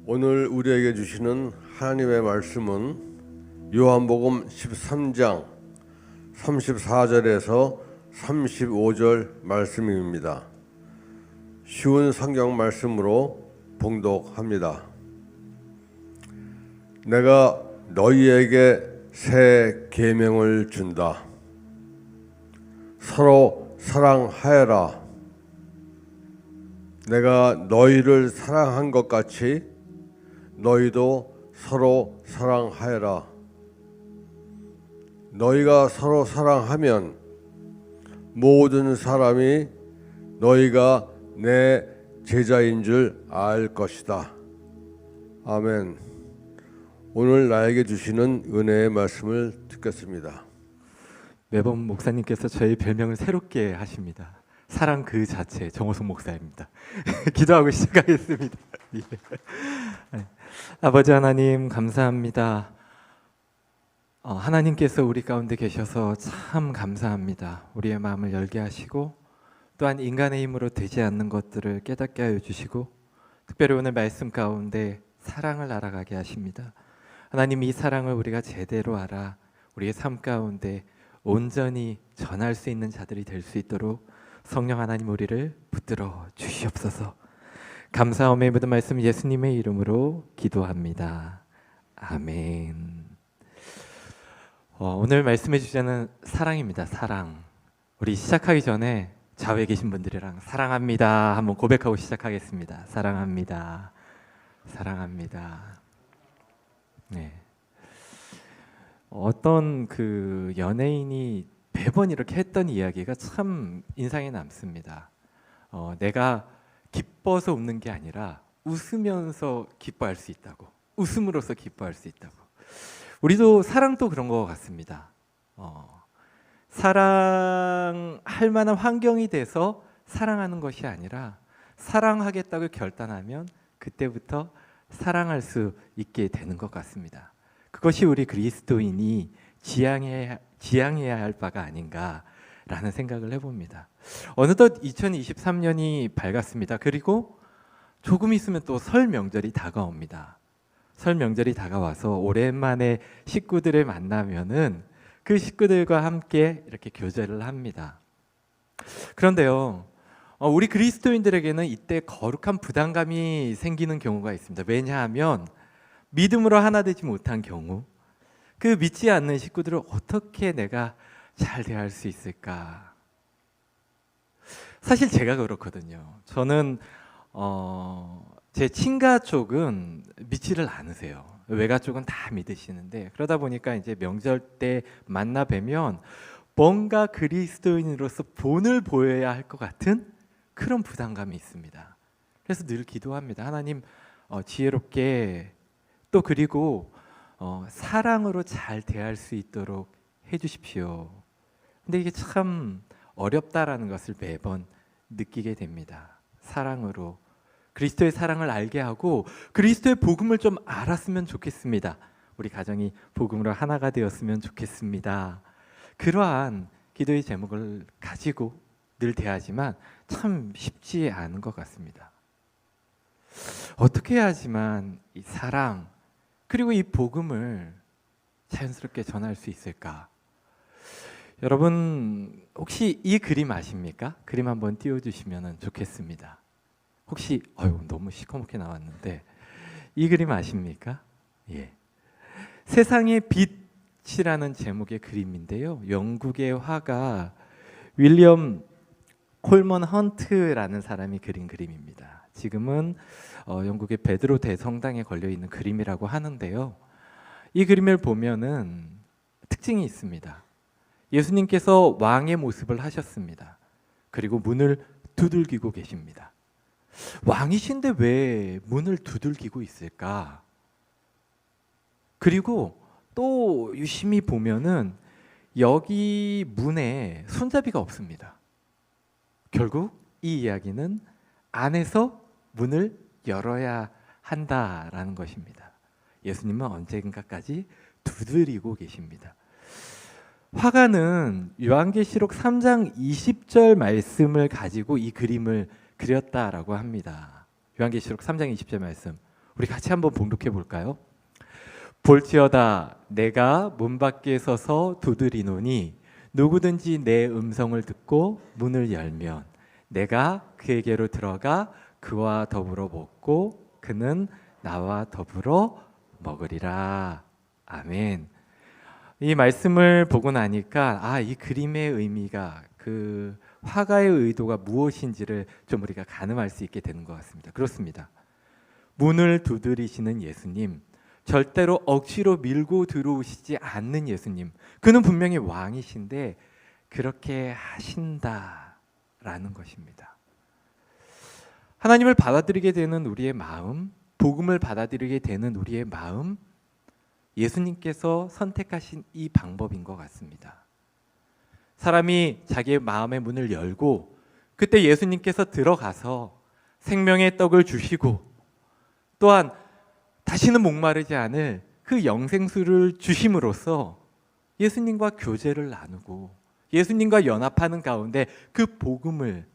오늘 우리에게 주시는 하나님의 말씀은 요한복음 13장 34절에서 35절 말씀입니다. 쉬운 성경 말씀으로 봉독합니다. 내가 너희에게 새 계명을 준다. 서로 사랑하여라. 내가 너희를 사랑한 것 같이 너희도 서로 사랑하여라. 너희가 서로 사랑하면 모든 사람이 너희가 내 제자인 줄 알 것이다. 아멘. 오늘 나에게 주시는 은혜의 말씀을 듣겠습니다. 매번 목사님께서 저희 별명을 새롭게 하십니다. 사랑 그 자체, 정호성 목사입니다. 기도하고 시작하겠습니다. 네. 아버지 하나님 감사합니다. 하나님께서 우리 가운데 계셔서 참 감사합니다. 우리의 마음을 열게 하시고 또한 인간의 힘으로 되지 않는 것들을 깨닫게 하여 주시고 특별히 오늘 말씀 가운데 사랑을 알아가게 하십니다. 하나님, 이 사랑을 우리가 제대로 알아 우리의 삶 가운데 온전히 전할 수 있는 자들이 될 수 있도록 성령 하나님 우리를 붙들어 주시옵소서. 감사함의 모든 말씀 예수님의 이름으로 기도합니다. 아멘. 오늘 말씀의 주제는 사랑입니다. 사랑. 우리 시작하기 전에 좌우에 계신 분들이랑 사랑합니다 한번 고백하고 시작하겠습니다. 사랑합니다. 사랑합니다. 네. 어떤 그 연예인이 매번 이렇게 했던 이야기가 참 인상에 남습니다. 내가 기뻐서 웃는 게 아니라 웃으면서 기뻐할 수 있다고, 웃음으로써 기뻐할 수 있다고. 우리도 사랑도 그런 것 같습니다. 사랑할 만한 환경이 돼서 사랑하는 것이 아니라 사랑하겠다고 결단하면 그때부터 사랑할 수 있게 되는 것 같습니다. 그것이 우리 그리스도인이 지향해야 할 바가 아닌가라는 생각을 해봅니다. 어느덧 2023년이 밝았습니다. 그리고 조금 있으면 또 설 명절이 다가옵니다. 설 명절이 다가와서 오랜만에 식구들을 만나면은 그 식구들과 함께 이렇게 교제를 합니다. 그런데요, 우리 그리스도인들에게는 이때 거룩한 부담감이 생기는 경우가 있습니다. 왜냐하면 믿음으로 하나 되지 못한 경우, 그 믿지 않는 식구들을 어떻게 내가 잘 대할 수 있을까? 사실 제가 그렇거든요. 저는 제 친가 쪽은 믿지를 않으세요. 외가 쪽은 다 믿으시는데, 그러다 보니까 이제 명절 때 만나 뵈면 뭔가 그리스도인으로서 본을 보여야 할 것 같은 그런 부담감이 있습니다. 그래서 늘 기도합니다. 하나님, 지혜롭게 또 그리고 사랑으로 잘 대할 수 있도록 해주십시오. 근데 이게 참 어렵다라는 것을 매번 느끼게 됩니다. 사랑으로 그리스도의 사랑을 알게 하고 그리스도의 복음을 좀 알았으면 좋겠습니다. 우리 가정이 복음으로 하나가 되었으면 좋겠습니다. 그러한 기도의 제목을 가지고 늘 대하지만 참 쉽지 않은 것 같습니다. 어떻게 해야지만 이 사랑 그리고 이 복음을 자연스럽게 전할 수 있을까? 여러분 혹시 이 그림 아십니까? 그림 한번 띄워주시면 좋겠습니다. 혹시 너무 시커멓게 나왔는데 이 그림 아십니까? 예. 세상의 빛이라는 제목의 그림인데요. 영국의 화가 윌리엄 콜먼 헌트라는 사람이 그린 그림입니다. 지금은 영국의 베드로 대성당에 걸려 있는 그림이라고 하는데요. 이 그림을 보면은 특징이 있습니다. 예수님께서 왕의 모습을 하셨습니다. 그리고 문을 두들기고 계십니다. 왕이신데 왜 문을 두들기고 있을까? 그리고 또 유심히 보면은 여기 문에 손잡이가 없습니다. 결국 이 이야기는 안에서 문을 열어야 한다라는 것입니다. 예수님은 언젠가까지 두드리고 계십니다. 화가는 요한계시록 3장 20절 말씀을 가지고 이 그림을 그렸다라고 합니다. 요한계시록 3장 20절 말씀. 우리 같이 한번 봉독해 볼까요? 볼지어다 내가 문 밖에 서서 두드리노니 누구든지 내 음성을 듣고 문을 열면 내가 그에게로 들어가 그와 더불어 먹고 그는 나와 더불어 먹으리라. 아멘. 이 말씀을 보고 나니까 이 그림의 의미가, 그 화가의 의도가 무엇인지를 좀 우리가 가늠할 수 있게 되는 것 같습니다. 그렇습니다. 문을 두드리시는 예수님, 절대로 억지로 밀고 들어오시지 않는 예수님, 그는 분명히 왕이신데 그렇게 하신다라는 것입니다. 하나님을 받아들이게 되는 우리의 마음, 복음을 받아들이게 되는 우리의 마음, 예수님께서 선택하신 이 방법인 것 같습니다. 사람이 자기의 마음의 문을 열고 그때 예수님께서 들어가서 생명의 떡을 주시고 또한 다시는 목마르지 않을 그 영생수를 주심으로써 예수님과 교제를 나누고 예수님과 연합하는 가운데 그 복음을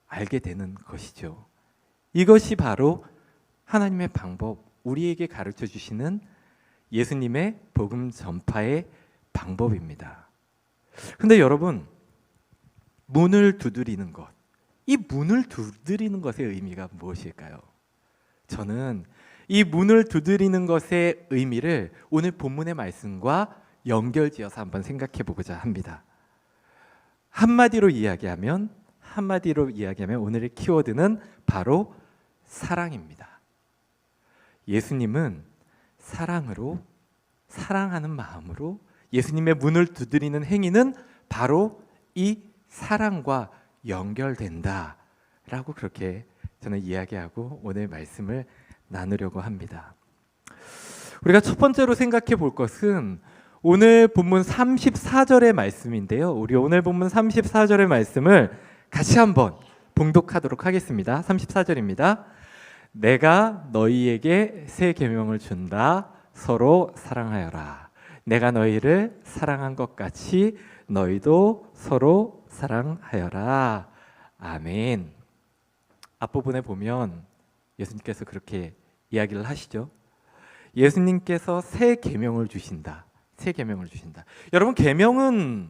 알게 되는 것이죠. 이것이 바로 하나님의 방법, 우리에게 가르쳐 주시는 예수님의 복음 전파의 방법입니다. 근데 여러분, 문을 두드리는 것, 이 문을 두드리는 것의 의미가 무엇일까요? 저는 이 문을 두드리는 것의 의미를 오늘 본문의 말씀과 연결지어서 한번 생각해 보고자 합니다. 한마디로 이야기하면 오늘의 키워드는 바로 사랑입니다. 예수님은 사랑으로, 사랑하는 마음으로 예수님의 문을 두드리는 행위는 바로 이 사랑과 연결된다라고 그렇게 저는 이야기하고 오늘 말씀을 나누려고 합니다. 우리가 첫 번째로 생각해 볼 것은 오늘 본문 34절의 말씀인데요. 우리 오늘 본문 34절의 말씀을 같이 한번 봉독하도록 하겠습니다. 34절입니다. 내가 너희에게 새 계명을 준다. 서로 사랑하여라. 내가 너희를 사랑한 것 같이 너희도 서로 사랑하여라. 아멘. 앞부분에 보면 예수님께서 그렇게 이야기를 하시죠. 예수님께서 새 계명을 주신다. 새 계명을 주신다. 여러분, 계명은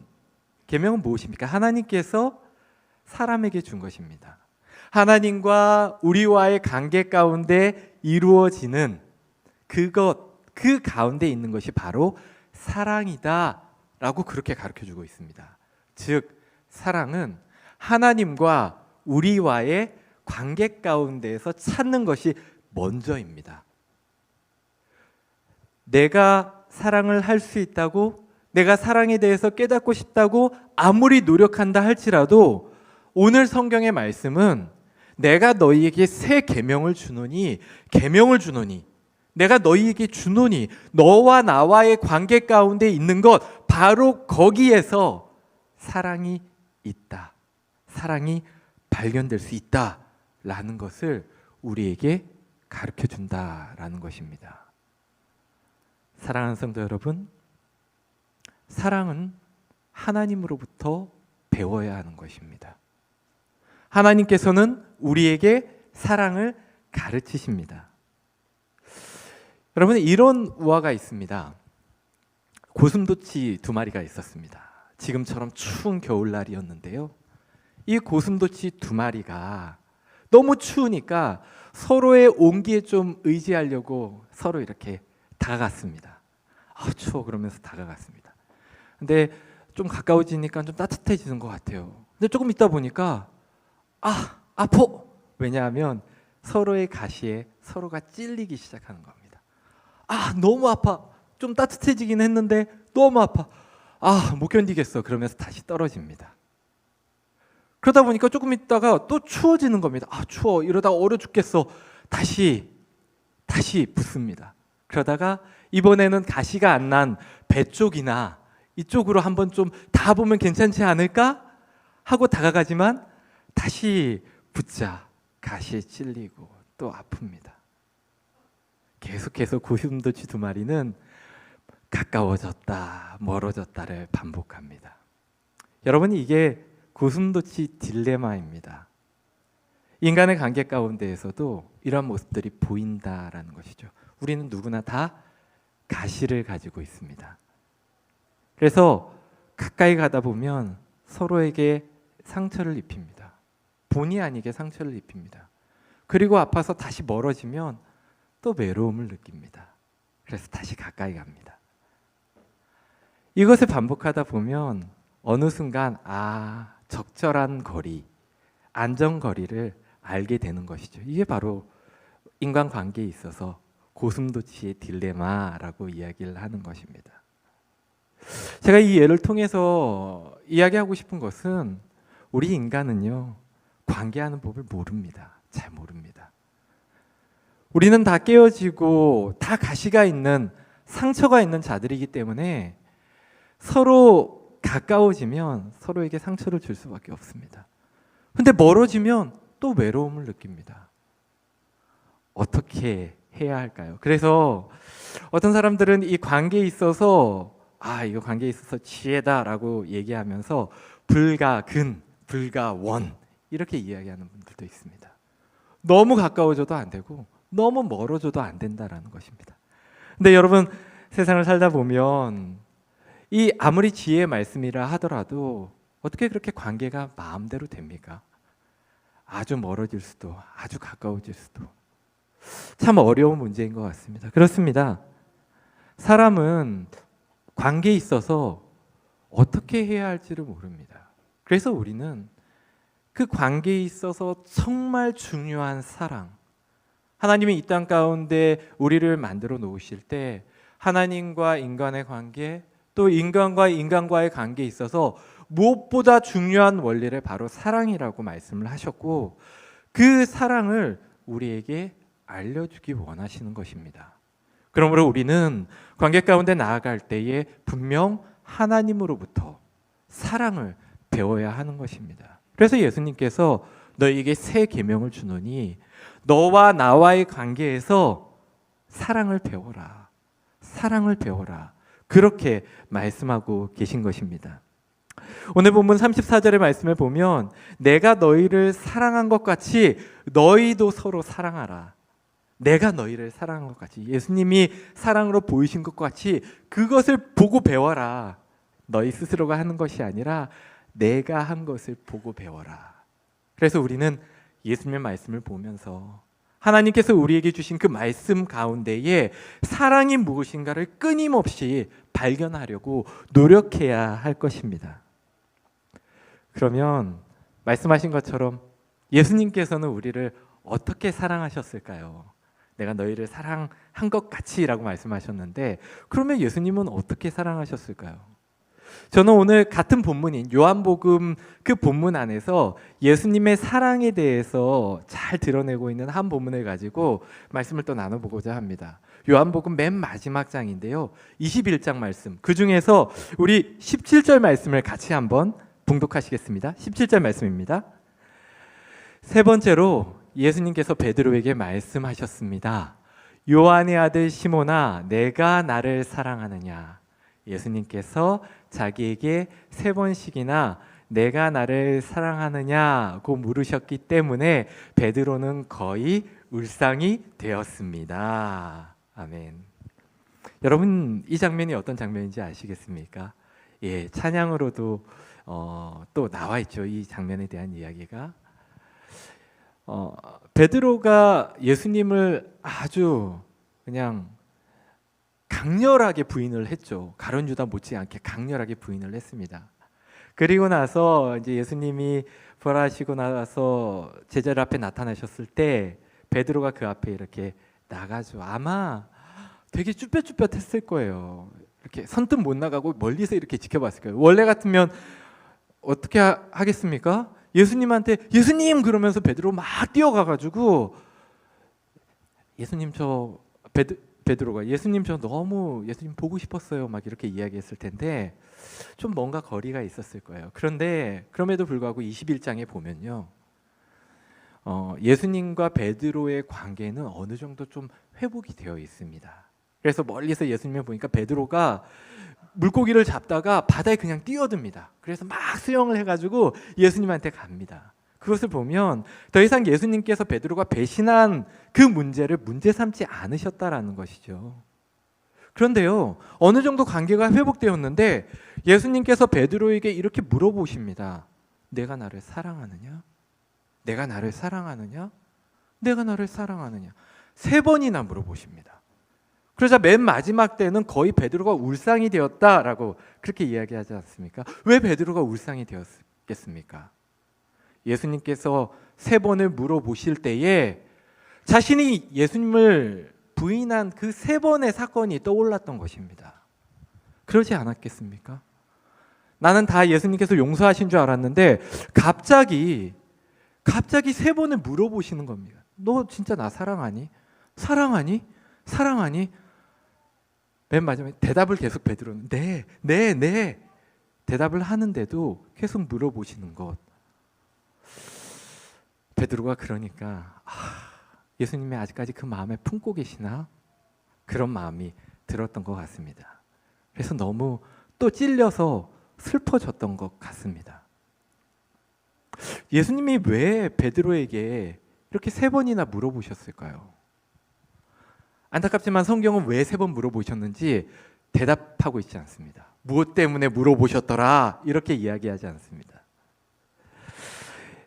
무엇입니까? 하나님께서 사람에게 준 것입니다. 하나님과 우리와의 관계 가운데 이루어지는 그 가운데 있는 것이 바로 사랑이다라고 그렇게 가르쳐주고 있습니다. 즉, 사랑은 하나님과 우리와의 관계 가운데에서 찾는 것이 먼저입니다. 내가 사랑을 할 수 있다고, 내가 사랑에 대해서 깨닫고 싶다고 아무리 노력한다 할지라도 오늘 성경의 말씀은 내가 너희에게 새 계명을 주노니 내가 너희에게 주노니 너와 나와의 관계 가운데 있는 것, 바로 거기에서 사랑이 있다. 사랑이 발견될 수 있다라는 것을 우리에게 가르쳐 준다라는 것입니다. 사랑하는 성도 여러분, 사랑은 하나님으로부터 배워야 하는 것입니다. 하나님께서는 우리에게 사랑을 가르치십니다. 여러분, 이런 우화가 있습니다. 고슴도치 2마리가 있었습니다. 지금처럼 추운 겨울날이었는데요. 이 고슴도치 2마리가 너무 추우니까 서로의 온기에 좀 의지하려고 서로 이렇게 다가갔습니다. 추워 그러면서 다가갔습니다. 근데 좀 가까워지니까 좀 따뜻해지는 것 같아요. 근데 조금 있다 보니까 아파! 왜냐하면 서로의 가시에 서로가 찔리기 시작하는 겁니다. 너무 아파. 좀 따뜻해지긴 했는데 너무 아파. 못 견디겠어. 그러면서 다시 떨어집니다. 그러다 보니까 조금 있다가 또 추워지는 겁니다. 추워. 이러다가 얼어 죽겠어. 다시 붙습니다. 그러다가 이번에는 가시가 안 난 배 쪽이나 이쪽으로 한번 좀 닿아보면 괜찮지 않을까? 하고 다가가지만 다시 붙자. 가시에 찔리고 또 아픕니다. 계속해서 고슴도치 2마리는 가까워졌다, 멀어졌다를 반복합니다. 여러분, 이게 고슴도치 딜레마입니다. 인간의 관계 가운데에서도 이런 모습들이 보인다라는 것이죠. 우리는 누구나 다 가시를 가지고 있습니다. 그래서 가까이 가다 보면 서로에게 상처를 입힙니다. 본의 아니게 상처를 입힙니다. 그리고 아파서 다시 멀어지면 또 외로움을 느낍니다. 그래서 다시 가까이 갑니다. 이것을 반복하다 보면 어느 순간 적절한 거리, 안전거리를 알게 되는 것이죠. 이게 바로 인간관계에 있어서 고슴도치의 딜레마라고 이야기를 하는 것입니다. 제가 이 예를 통해서 이야기하고 싶은 것은 우리 인간은요, 관계하는 법을 모릅니다. 잘 모릅니다. 우리는 다 깨어지고 다 가시가 있는, 상처가 있는 자들이기 때문에 서로 가까워지면 서로에게 상처를 줄 수밖에 없습니다. 근데 멀어지면 또 외로움을 느낍니다. 어떻게 해야 할까요? 그래서 어떤 사람들은 이 관계에 있어서 이거 관계에 있어서 지혜다라고 얘기하면서 불가근, 불가원 이렇게 이야기하는 분들도 있습니다. 너무 가까워져도 안 되고 너무 멀어져도 안 된다라는 것입니다. 근데 여러분, 세상을 살다 보면 이 아무리 지혜의 말씀이라 하더라도 어떻게 그렇게 관계가 마음대로 됩니까? 아주 멀어질 수도, 아주 가까워질 수도. 참 어려운 문제인 것 같습니다. 그렇습니다. 사람은 관계에 있어서 어떻게 해야 할지를 모릅니다. 그래서 우리는 그 관계에 있어서 정말 중요한 사랑, 하나님이 이 땅 가운데 우리를 만들어 놓으실 때 하나님과 인간의 관계, 또 인간과 인간과의 관계에 있어서 무엇보다 중요한 원리를 바로 사랑이라고 말씀을 하셨고, 그 사랑을 우리에게 알려주기 원하시는 것입니다. 그러므로 우리는 관계 가운데 나아갈 때에 분명 하나님으로부터 사랑을 배워야 하는 것입니다. 그래서 예수님께서 너희에게 새 계명을 주노니 너와 나와의 관계에서 사랑을 배워라. 사랑을 배워라. 그렇게 말씀하고 계신 것입니다. 오늘 본문 34절의 말씀을 보면 내가 너희를 사랑한 것 같이 너희도 서로 사랑하라. 내가 너희를 사랑한 것 같이, 예수님이 사랑으로 보이신 것 같이 그것을 보고 배워라. 너희 스스로가 하는 것이 아니라 내가 한 것을 보고 배워라. 그래서 우리는 예수님의 말씀을 보면서 하나님께서 우리에게 주신 그 말씀 가운데에 사랑이 무엇인가를 끊임없이 발견하려고 노력해야 할 것입니다. 그러면 말씀하신 것처럼 예수님께서는 우리를 어떻게 사랑하셨을까요? 내가 너희를 사랑한 것 같이 라고 말씀하셨는데, 그러면 예수님은 어떻게 사랑하셨을까요? 저는 오늘 같은 본문인 요한복음 그 본문 안에서 예수님의 사랑에 대해서 잘 드러내고 있는 한 본문을 가지고 말씀을 또 나눠보고자 합니다. 요한복음 맨 마지막 장인데요, 21장 말씀, 그 중에서 우리 17절 말씀을 같이 한번 봉독하시겠습니다. 17절 말씀입니다. 세 번째로 예수님께서 베드로에게 말씀하셨습니다. 요한의 아들 시몬아, 내가 나를 사랑하느냐? 예수님께서 자기에게 세 번씩이나 내가 나를 사랑하느냐고 물으셨기 때문에 베드로는 거의 울상이 되었습니다. 아멘. 여러분, 이 장면이 어떤 장면인지 아시겠습니까? 예, 찬양으로도 또 나와 있죠. 이 장면에 대한 이야기가. 베드로가 예수님을 아주 그냥 강렬하게 부인을 했죠. 가룟 유다 못지않게 강렬하게 부인을 했습니다. 그리고 나서 이제 예수님이 부활하시고 나서 제자들 앞에 나타나셨을 때 베드로가 그 앞에 이렇게 나가죠. 아마 되게 쭈뼛쭈뼛했을 거예요. 이렇게 선뜻 못 나가고 멀리서 이렇게 지켜봤을 거예요. 원래 같으면 어떻게 하겠습니까? 예수님한테 예수님 그러면서 베드로 막 뛰어가가지고 예수님 베드로가 예수님 저 너무 예수님 보고 싶었어요 막 이렇게 이야기했을 텐데 좀 뭔가 거리가 있었을 거예요. 그런데 그럼에도 불구하고 21장에 보면요, 예수님과 베드로의 관계는 어느 정도 좀 회복이 되어 있습니다. 그래서 멀리서 예수님을 보니까 베드로가 물고기를 잡다가 바다에 그냥 뛰어듭니다. 그래서 막 수영을 해가지고 예수님한테 갑니다. 그것을 보면 더 이상 예수님께서 베드로가 배신한 그 문제를 문제 삼지 않으셨다라는 것이죠. 그런데요, 어느 정도 관계가 회복되었는데 예수님께서 베드로에게 이렇게 물어보십니다. 내가 나를 사랑하느냐? 내가 나를 사랑하느냐? 내가 너를 사랑하느냐? 3번이나 물어보십니다. 그러자 맨 마지막 때는 거의 베드로가 울상이 되었다라고 그렇게 이야기하지 않습니까? 왜 베드로가 울상이 되었겠습니까? 예수님께서 3번을 물어보실 때에 자신이 예수님을 부인한 그 3번의 사건이 떠올랐던 것입니다. 그러지 않았겠습니까? 나는 다 예수님께서 용서하신 줄 알았는데 갑자기 3번을 물어보시는 겁니다. 너 진짜 나 사랑하니? 사랑하니? 사랑하니? 맨 마지막에 대답을 계속 베드로는 네 대답을 하는데도 계속 물어보시는 것. 베드로가 그러니까 예수님이 아직까지 그 마음에 품고 계시나? 그런 마음이 들었던 것 같습니다. 그래서 너무 또 찔려서 슬퍼졌던 것 같습니다. 예수님이 왜 베드로에게 이렇게 3번이나 물어보셨을까요? 안타깝지만 성경은 왜 3번 물어보셨는지 대답하고 있지 않습니다. 무엇 때문에 물어보셨더라 이렇게 이야기하지 않습니다.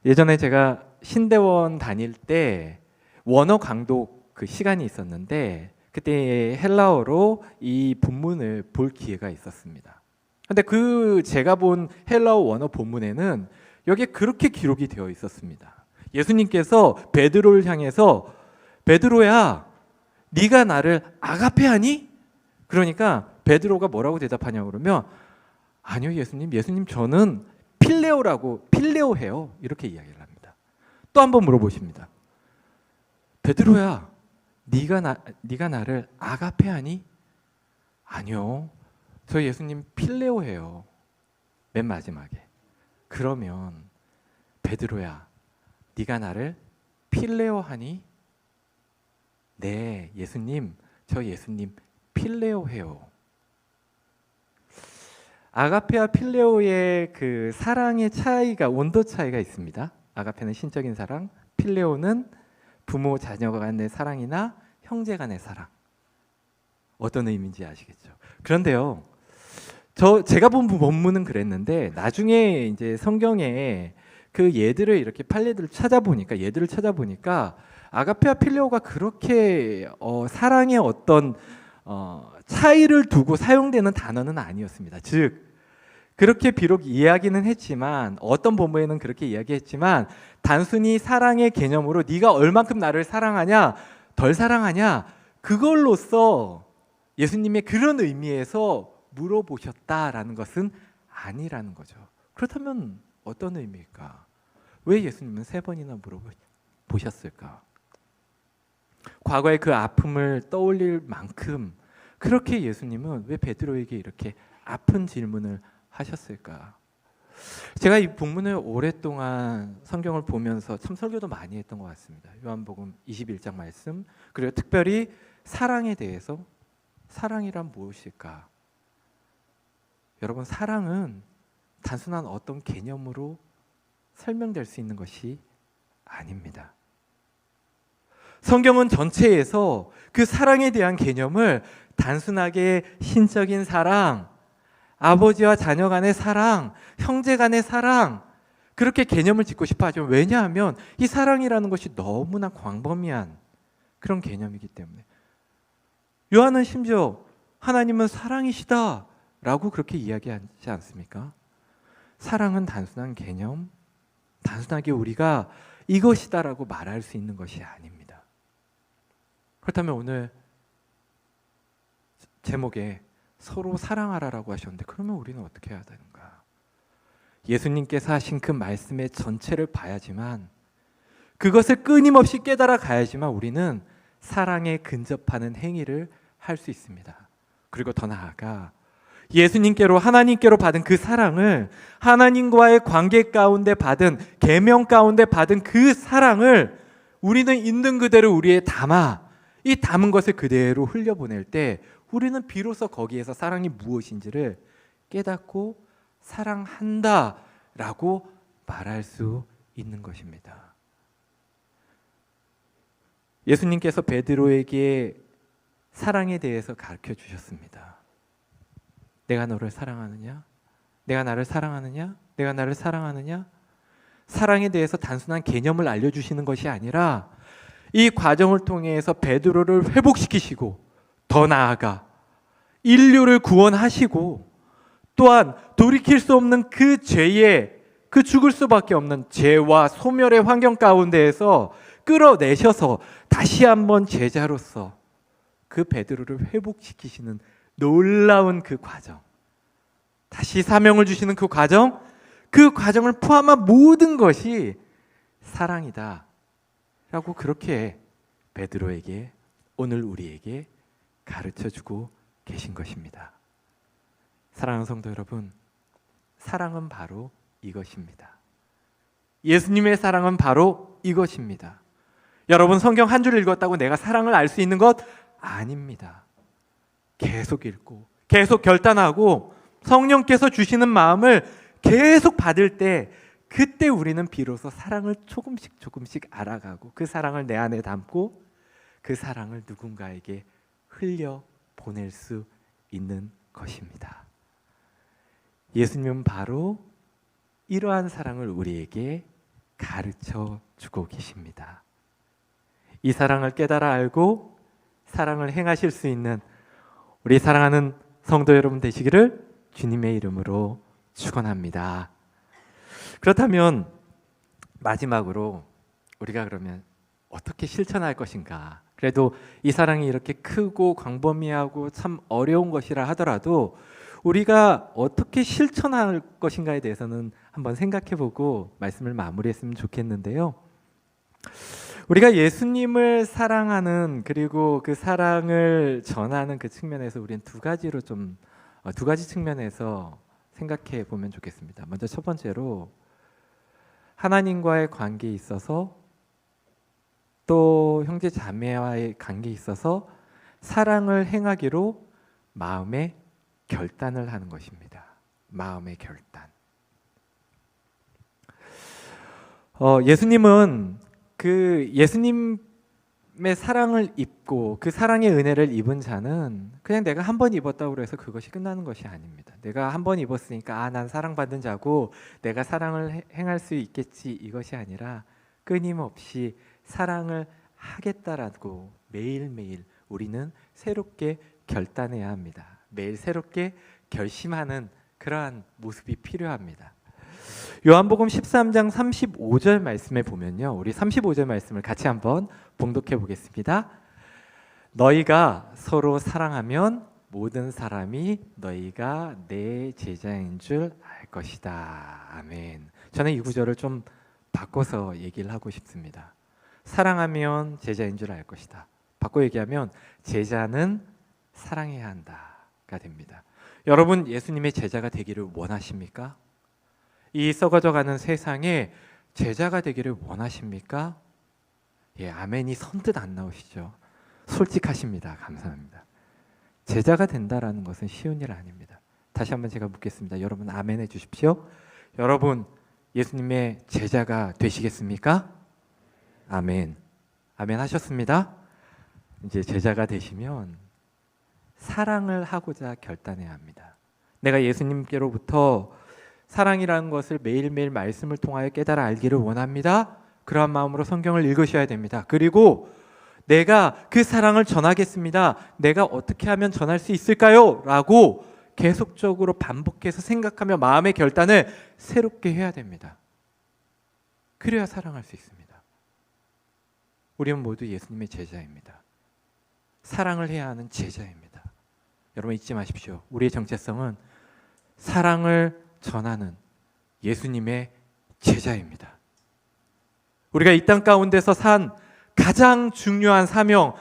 예전에 제가 신대원 다닐 때 원어 강독 그 시간이 있었는데 그때 헬라어로 이 본문을 볼 기회가 있었습니다. 근데 그 제가 본 헬라어 원어 본문에는 여기에 그렇게 기록이 되어 있었습니다. 예수님께서 베드로를 향해서 베드로야 네가 나를 아가페하니? 그러니까 베드로가 뭐라고 대답하냐고 그러면 아니요 예수님 저는 필레오해요 이렇게 이야기를 합니다. 또 한 번 물어보십니다. 베드로야 네가 나를 아가페하니? 아니요 저 예수님 필레오해요. 맨 마지막에 그러면 베드로야 네가 나를 필레오하니? 네 예수님 저 예수님 필레오해요. 아가페와 필레오의 그 사랑의 차이가 온도 차이가 있습니다. 아가페는 신적인 사랑, 필레오는 부모 자녀 간의 사랑이나 형제 간의 사랑. 어떤 의미인지 아시겠죠? 그런데요, 제가 본 본문은 그랬는데 나중에 이제 성경에 그 얘들을 이렇게 얘들을 찾아보니까 아가페와 필레오가 그렇게 사랑의 어떤 차이를 두고 사용되는 단어는 아니었습니다. 즉 그렇게 비록 이야기는 했지만 어떤 본문에는 그렇게 이야기했지만 단순히 사랑의 개념으로 네가 얼만큼 나를 사랑하냐 덜 사랑하냐 그걸로써 예수님의 그런 의미에서 물어보셨다라는 것은 아니라는 거죠. 그렇다면 어떤 의미일까? 왜 예수님은 3번이나 물어보셨을까? 과거의 그 아픔을 떠올릴 만큼 그렇게 예수님은 왜 베드로에게 이렇게 아픈 질문을 하셨을까? 제가 이 본문을 오랫동안 성경을 보면서 참 설교도 많이 했던 것 같습니다. 요한복음 21장 말씀 그리고 특별히 사랑에 대해서 사랑이란 무엇일까? 여러분 사랑은 단순한 어떤 개념으로 설명될 수 있는 것이 아닙니다. 성경은 전체에서 그 사랑에 대한 개념을 단순하게 신적인 사랑, 아버지와 자녀 간의 사랑, 형제 간의 사랑 그렇게 개념을 짓고 싶어 하죠. 왜냐하면 이 사랑이라는 것이 너무나 광범위한 그런 개념이기 때문에 요한은 심지어 하나님은 사랑이시다 라고 그렇게 이야기하지 않습니까? 사랑은 단순한 개념, 단순하게 우리가 이것이다 라고 말할 수 있는 것이 아닙니다. 그렇다면 오늘 제목에 서로 사랑하라라고 하셨는데 그러면 우리는 어떻게 해야 되는가? 예수님께서 하신 그 말씀의 전체를 봐야지만 그것을 끊임없이 깨달아 가야지만 우리는 사랑에 근접하는 행위를 할 수 있습니다. 그리고 더 나아가 예수님께로 하나님께로 받은 그 사랑을 하나님과의 관계 가운데 받은 계명 가운데 받은 그 사랑을 우리는 있는 그대로 우리에 담아 이 담은 것을 그대로 흘려보낼 때 우리는 비로소 거기에서 사랑이 무엇인지를 깨닫고 사랑한다라고 말할 수 있는 것입니다. 예수님께서 베드로에게 사랑에 대해서 가르쳐 주셨습니다. 내가 너를 사랑하느냐? 내가 나를 사랑하느냐? 내가 나를 사랑하느냐? 사랑에 대해서 단순한 개념을 알려주시는 것이 아니라 이 과정을 통해서 베드로를 회복시키시고 더 나아가 인류를 구원하시고 또한 돌이킬 수 없는 그 죄에 그 죽을 수밖에 없는 죄와 소멸의 환경 가운데에서 끌어내셔서 다시 한번 제자로서 그 베드로를 회복시키시는 놀라운 그 과정, 다시 사명을 주시는 그 과정을 포함한 모든 것이 사랑이다 라고 그렇게 베드로에게, 오늘 우리에게 가르쳐주고 계신 것입니다. 사랑하는 성도 여러분, 사랑은 바로 이것입니다. 예수님의 사랑은 바로 이것입니다. 여러분, 성경 한 줄 읽었다고 내가 사랑을 알 수 있는 것 아닙니다. 계속 읽고 계속 결단하고 성령께서 주시는 마음을 계속 받을 때, 그때 우리는 비로소 사랑을 조금씩 알아가고 그 사랑을 내 안에 담고 그 사랑을 누군가에게 흘려 보낼 수 있는 것입니다. 예수님은 바로 이러한 사랑을 우리에게 가르쳐 주고 계십니다. 이 사랑을 깨달아 알고 사랑을 행하실 수 있는 우리 사랑하는 성도 여러분 되시기를 주님의 이름으로 축원합니다. 그렇다면 마지막으로 우리가 그러면 어떻게 실천할 것인가? 그래도 이 사랑이 이렇게 크고 광범위하고 참 어려운 것이라 하더라도 우리가 어떻게 실천할 것인가에 대해서는 한번 생각해보고 말씀을 마무리했으면 좋겠는데요. 우리가 예수님을 사랑하는, 그리고 그 사랑을 전하는 그 측면에서 우리는 두 가지 측면에서 생각해 보면 좋겠습니다. 먼저 첫 번째로 하나님과의 관계에 있어서, 또 형제 자매와의 관계에 있어서 사랑을 행하기로 마음의 결단을 하는 것입니다. 마음의 결단. 예수님은 그 예수님의 사랑을 입고 그 사랑의 은혜를 입은 자는 그냥 내가 한 번 입었다고 해서 그것이 끝나는 것이 아닙니다. 내가 한 번 입었으니까 난 사랑받는 자고 내가 사랑을 행할 수 있겠지, 이것이 아니라 끊임없이 사랑을 하겠다라고 매일매일 우리는 새롭게 결단해야 합니다. 매일 새롭게 결심하는 그러한 모습이 필요합니다. 요한복음 13장 35절 말씀에 보면요, 우리 35절 말씀을 같이 한번 봉독해 보겠습니다. 너희가 서로 사랑하면 모든 사람이 너희가 내 제자인 줄 알 것이다. 아멘. 저는 이 구절을 좀 바꿔서 얘기를 하고 싶습니다. 사랑하면 제자인 줄 알 것이다. 바꿔 얘기하면 제자는 사랑해야 한다가 됩니다. 여러분, 예수님의 제자가 되기를 원하십니까? 이 썩어져가는 세상에 제자가 되기를 원하십니까? 예, 아멘이 선뜻 안 나오시죠. 솔직하십니다. 감사합니다. 제자가 된다라는 것은 쉬운 일 아닙니다. 다시 한번 제가 묻겠습니다. 여러분 아멘 해주십시오. 여러분 예수님의 제자가 되시겠습니까? 아멘. 아멘 하셨습니다. 이제 제자가 되시면 사랑을 하고자 결단해야 합니다. 내가 예수님께로부터 사랑이라는 것을 매일매일 말씀을 통하여 깨달아 알기를 원합니다. 그러한 마음으로 성경을 읽으셔야 됩니다. 그리고 내가 그 사랑을 전하겠습니다. 내가 어떻게 하면 전할 수 있을까요? 라고 계속적으로 반복해서 생각하며 마음의 결단을 새롭게 해야 됩니다. 그래야 사랑할 수 있습니다. 우리는 모두 예수님의 제자입니다. 사랑을 해야 하는 제자입니다. 여러분 잊지 마십시오. 우리의 정체성은 사랑을 전하는 예수님의 제자입니다. 우리가 이 땅 가운데서 산 가장 중요한 사명,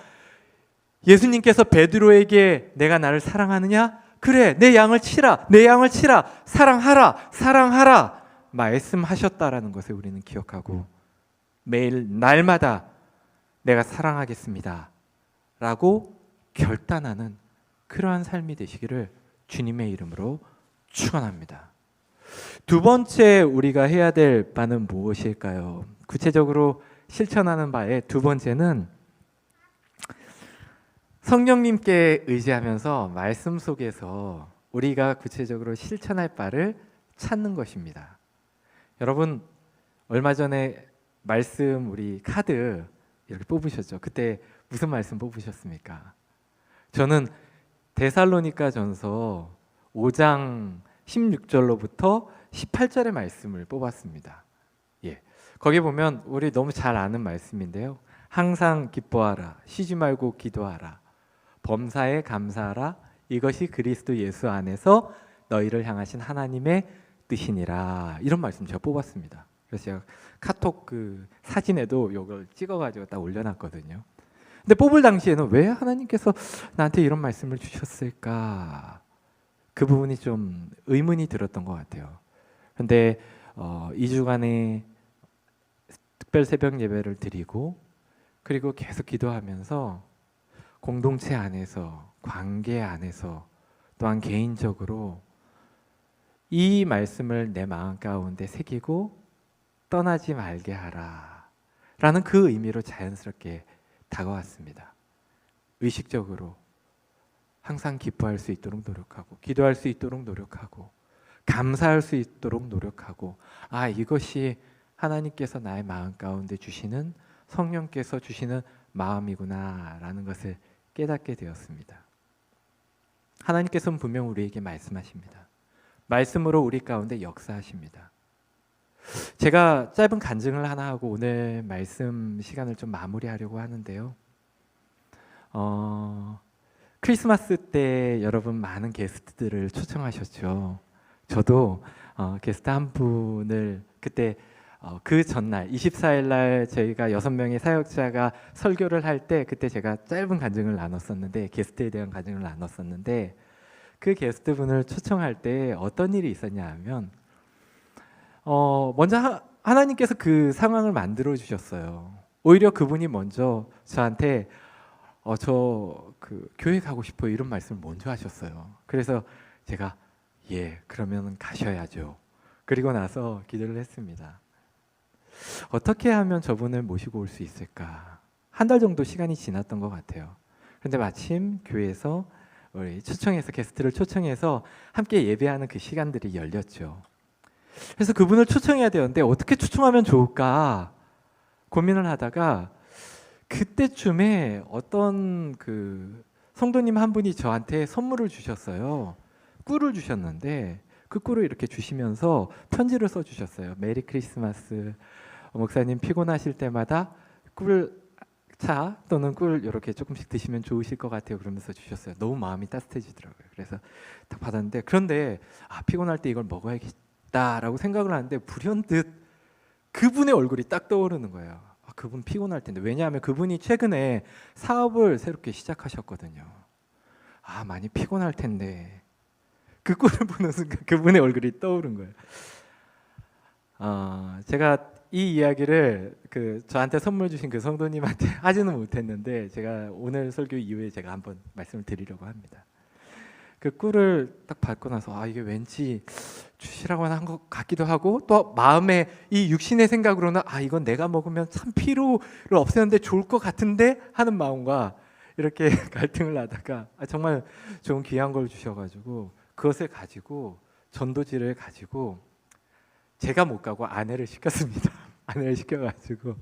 예수님께서 베드로에게 내가 나를 사랑하느냐? 그래, 내 양을 치라, 내 양을 치라, 사랑하라, 사랑하라 말씀하셨다라는 것을 우리는 기억하고 매일 날마다 내가 사랑하겠습니다 라고 결단하는 그러한 삶이 되시기를 주님의 이름으로 축원합니다. 두 번째 우리가 해야 될 바는 무엇일까요? 구체적으로 실천하는 바의 두 번째는 성령님께 의지하면서 말씀 속에서 우리가 구체적으로 실천할 바를 찾는 것입니다. 여러분 얼마 전에 말씀 우리 카드 이렇게 뽑으셨죠? 그때 무슨 말씀 뽑으셨습니까? 저는 데살로니가 전서 5장 16절로부터 18절의 말씀을 뽑았습니다. 예. 거기 보면 우리 너무 잘 아는 말씀인데요. 항상 기뻐하라. 쉬지 말고 기도하라. 범사에 감사하라. 이것이 그리스도 예수 안에서 너희를 향하신 하나님의 뜻이니라. 이런 말씀 제가 뽑았습니다. 그래서 제가 카톡 그 사진에도 이걸 찍어가지고 딱 올려놨거든요. 근데 뽑을 당시에는 왜 하나님께서 나한테 이런 말씀을 주셨을까? 그 부분이 좀 의문이 들었던 것 같아요. 근데 2주간의 특별 새벽 예배를 드리고 그리고 계속 기도하면서 공동체 안에서 관계 안에서 또한 개인적으로 이 말씀을 내 마음 가운데 새기고 떠나지 말게 하라 라는 그 의미로 자연스럽게 다가왔습니다. 의식적으로 항상 기뻐할 수 있도록 노력하고 기도할 수 있도록 노력하고 감사할 수 있도록 노력하고 이것이 하나님께서 나의 마음 가운데 주시는 성령께서 주시는 마음이구나 라는 것을 깨닫게 되었습니다. 하나님께서는 분명 우리에게 말씀하십니다. 말씀으로 우리 가운데 역사하십니다. 제가 짧은 간증을 하나 하고 오늘 말씀 시간을 좀 마무리하려고 하는데요. 크리스마스 때 여러분 많은 게스트들을 초청하셨죠. 저도 게스트 한 분을 그때 그 전날 24일 날 저희가 6명의 사역자가 설교를 할 때 그때 제가 짧은 간증을 나눴었는데 게스트에 대한 간증을 나눴었는데 그 게스트분을 초청할 때 어떤 일이 있었냐 하면 먼저 하나님께서 그 상황을 만들어 주셨어요. 오히려 그분이 먼저 저한테 저 그 교회 가고 싶어요 이런 말씀을 먼저 하셨어요. 그래서 제가 그러면 가셔야죠. 그리고 나서 기도를 했습니다. 어떻게 하면 저분을 모시고 올 수 있을까? 한 달 정도 시간이 지났던 것 같아요. 그런데 마침 교회에서 우리 게스트를 초청해서 함께 예배하는 그 시간들이 열렸죠. 그래서 그분을 초청해야 되는데 어떻게 초청하면 좋을까 고민을 하다가 그때쯤에 어떤 그 성도님 한 분이 저한테 선물을 주셨어요. 꿀을 주셨는데 그 꿀을 이렇게 주시면서 편지를 써주셨어요. 메리 크리스마스. 목사님 피곤하실 때마다 꿀차 또는 꿀 이렇게 조금씩 드시면 좋으실 것 같아요. 그러면서 주셨어요. 너무 마음이 따뜻해지더라고요. 그래서 딱 받았는데 그런데 피곤할 때 이걸 먹어야겠다라고 생각을 하는데 불현듯 그분의 얼굴이 딱 떠오르는 거예요. 그분 피곤할 텐데 왜냐하면 그분이 최근에 사업을 새롭게 시작하셨거든요. 많이 피곤할 텐데 그 꿀을 보는 순간 그분의 얼굴이 떠오른 거예요. 제가 이 이야기를 저한테 선물 주신 그 성도님한테 하지는 못했는데 제가 오늘 설교 이후에 제가 한번 말씀을 드리려고 합니다. 그 꿀을 딱 받고 나서 이게 왠지 주시라고 한 것 같기도 하고 또 마음에 이 육신의 생각으로는 이건 내가 먹으면 참 피로를 없애는데 좋을 것 같은데 하는 마음과 이렇게 갈등을 하다가 정말 좋은 귀한 걸 주셔가지고 그것을 가지고 전도지를 가지고 제가 못 가고 아내를 시켰습니다. 아내를 시켜가지고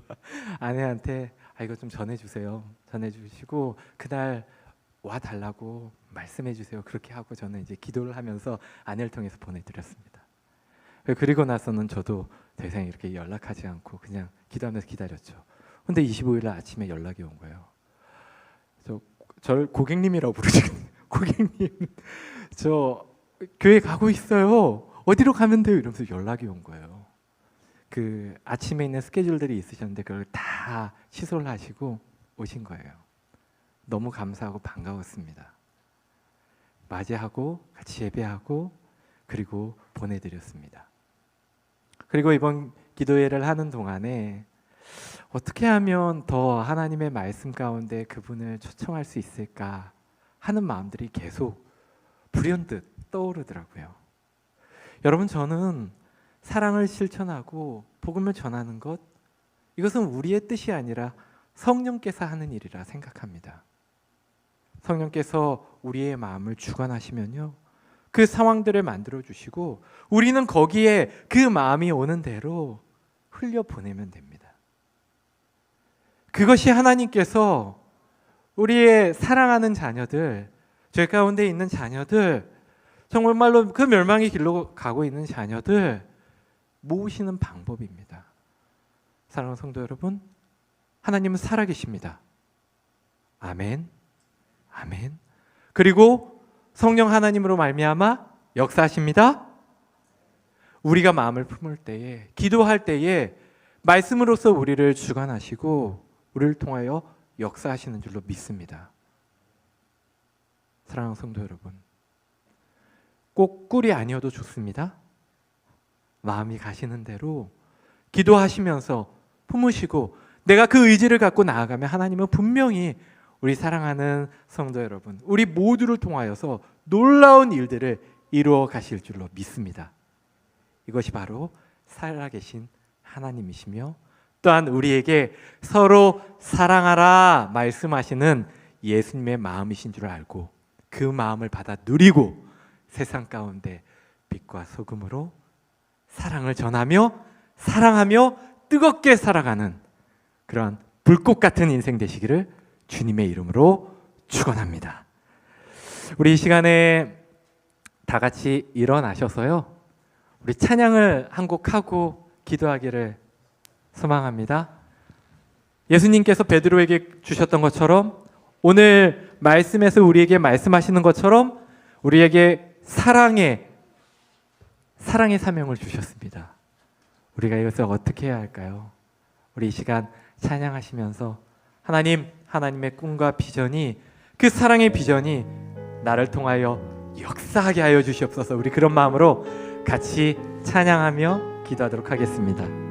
아내한테 이거 좀 전해주세요. 전해주시고 그날 와 달라고 말씀해 주세요. 그렇게 하고 저는 이제 기도를 하면서 아내를 통해서 보내드렸습니다. 그리고 나서는 저도 더 이상 이렇게 연락하지 않고 그냥 기도하면서 기다렸죠. 근데 25일 날 아침에 연락이 온 거예요. 저를 고객님이라고 부르시거든요. 고객님, 저 교회 가고 있어요. 어디로 가면 돼요? 이러면서 연락이 온 거예요. 그 아침에 있는 스케줄들이 있으셨는데 그걸 다 취소를 하시고 오신 거예요. 너무 감사하고 반가웠습니다. 맞이하고 같이 예배하고 그리고 보내드렸습니다. 그리고 이번 기도회를 하는 동안에 어떻게 하면 더 하나님의 말씀 가운데 그분을 초청할 수 있을까 하는 마음들이 계속 불현듯 떠오르더라고요. 여러분, 저는 사랑을 실천하고 복음을 전하는 것, 이것은 우리의 뜻이 아니라 성령께서 하는 일이라 생각합니다. 성령께서 우리의 마음을 주관하시면요, 그 상황들을 만들어 주시고 우리는 거기에 그 마음이 오는 대로 흘려 보내면 됩니다. 그것이 하나님께서 우리의 사랑하는 자녀들, 죄 가운데 있는 자녀들, 정말로 그 멸망의 길로 가고 있는 자녀들 모으시는 방법입니다. 사랑하는 성도 여러분, 하나님은 살아계십니다. 아멘, 아멘. 그리고 성령 하나님으로 말미암아 역사하십니다. 우리가 마음을 품을 때에, 기도할 때에 말씀으로서 우리를 주관하시고 우리를 통하여 역사하시는 줄로 믿습니다. 사랑하는 성도 여러분, 꼭 꿀이 아니어도 좋습니다. 마음이 가시는 대로 기도하시면서 품으시고 내가 그 의지를 갖고 나아가면 하나님은 분명히 우리 사랑하는 성도 여러분, 우리 모두를 통하여서 놀라운 일들을 이루어 가실 줄로 믿습니다. 이것이 바로 살아계신 하나님이시며 또한 우리에게 서로 사랑하라 말씀하시는 예수님의 마음이신 줄 알고 그 마음을 받아 누리고 세상 가운데 빛과 소금으로 사랑을 전하며 사랑하며 뜨겁게 살아가는 그런 불꽃 같은 인생 되시기를 주님의 이름으로 축원합니다. 우리 이 시간에 다 같이 일어나셔서요, 우리 찬양을 한 곡 하고 기도하기를 소망합니다. 예수님께서 베드로에게 주셨던 것처럼 오늘 말씀에서 우리에게 말씀하시는 것처럼 우리에게 사랑의 사명을 주셨습니다. 우리가 이것을 어떻게 해야 할까요? 우리 이 시간 찬양하시면서 하나님의 꿈과 비전이, 그 사랑의 비전이 나를 통하여 역사하게 하여 주시옵소서. 우리 그런 마음으로 같이 찬양하며 기도하도록 하겠습니다.